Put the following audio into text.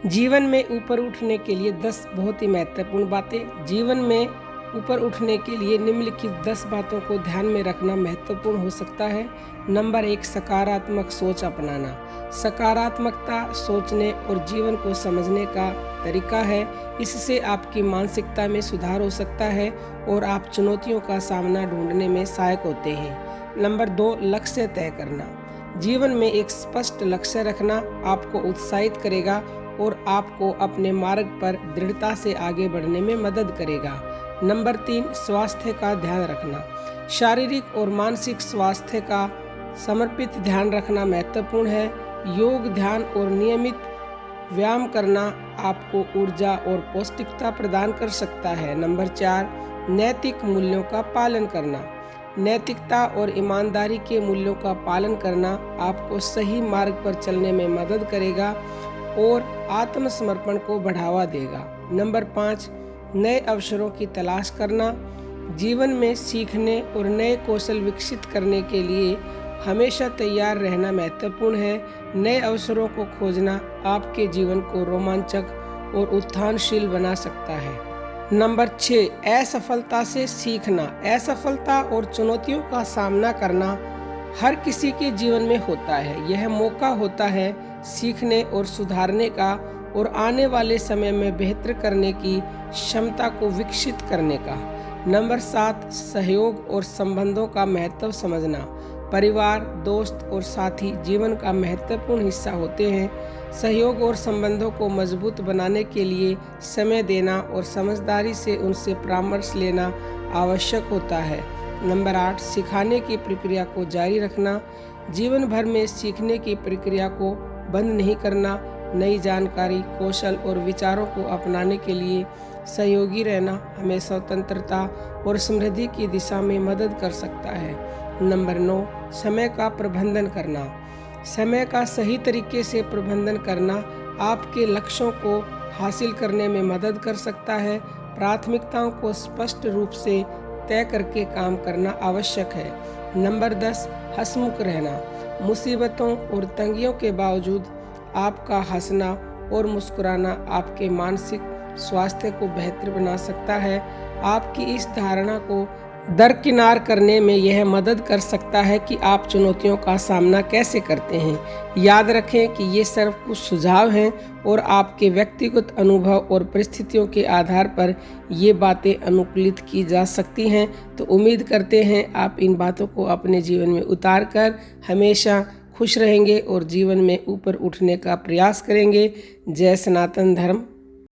जीवन में ऊपर उठने के लिए 10 बहुत ही महत्वपूर्ण बातें। जीवन में ऊपर उठने के लिए निम्नलिखित 10 बातों को ध्यान में रखना महत्वपूर्ण हो सकता है। नंबर 1, सकारात्मक सोच अपनाना। सकारात्मकता सोचने और जीवन को समझने का तरीका है। इससे आपकी मानसिकता में सुधार हो सकता है और आप चुनौतियों का सामना ढूंढने में सहायक होते हैं। नंबर 2, लक्ष्य तय करना। जीवन में एक स्पष्ट लक्ष्य रखना आपको उत्साहित करेगा और आपको अपने मार्ग पर दृढ़ता से आगे बढ़ने में मदद करेगा। नंबर 3, स्वास्थ्य का ध्यान रखना। शारीरिक और मानसिक स्वास्थ्य का समर्पित ध्यान रखना महत्वपूर्ण है। योग, ध्यान और नियमित व्यायाम करना आपको ऊर्जा और पौष्टिकता प्रदान कर सकता है। नंबर 4, नैतिक मूल्यों का पालन करना। नैतिकता और ईमानदारी के मूल्यों का पालन करना आपको सही मार्ग पर चलने में मदद करेगा और आत्मसमर्पण को बढ़ावा देगा। नंबर 5, नए अवसरों की तलाश करना। जीवन में सीखने और नए कौशल विकसित करने के लिए हमेशा तैयार रहना महत्वपूर्ण है। नए अवसरों को खोजना आपके जीवन को रोमांचक और उत्थानशील बना सकता है। नंबर 6, असफलता से सीखना। असफलता और चुनौतियों का सामना करना हर किसी के जीवन में होता है। यह मौका होता है सीखने और सुधारने का और आने वाले समय में बेहतर करने की क्षमता को विकसित करने का। नंबर 7, सहयोग और संबंधों का महत्व समझना। परिवार, दोस्त और साथी जीवन का महत्वपूर्ण हिस्सा होते हैं। सहयोग और संबंधों को मजबूत बनाने के लिए समय देना और समझदारी से उनसे परामर्श लेना आवश्यक होता है। नंबर 8, सिखाने की प्रक्रिया को जारी रखना। जीवन भर में सीखने की प्रक्रिया को बंद नहीं करना। नई जानकारी, कौशल और विचारों को अपनाने के लिए सहयोगी रहना हमें स्वतंत्रता और समृद्धि की दिशा में मदद कर सकता है। नंबर 9, समय का प्रबंधन करना। समय का सही तरीके से प्रबंधन करना आपके लक्ष्यों को हासिल करने में मदद कर सकता है। प्राथमिकताओं को स्पष्ट रूप से तय करके काम करना आवश्यक है। नंबर 10, हंसमुख रहना। मुसीबतों और तंगियों के बावजूद आपका हंसना और मुस्कुराना आपके मानसिक स्वास्थ्य को बेहतर बना सकता है। आपकी इस धारणा को दरकिनार करने में यह मदद कर सकता है कि आप चुनौतियों का सामना कैसे करते हैं। याद रखें कि ये सिर्फ कुछ सुझाव हैं और आपके व्यक्तिगत अनुभव और परिस्थितियों के आधार पर ये बातें अनुकूलित की जा सकती हैं। तो उम्मीद करते हैं आप इन बातों को अपने जीवन में उतार कर हमेशा खुश रहेंगे और जीवन में ऊपर उठने का प्रयास करेंगे। जय सनातन धर्म।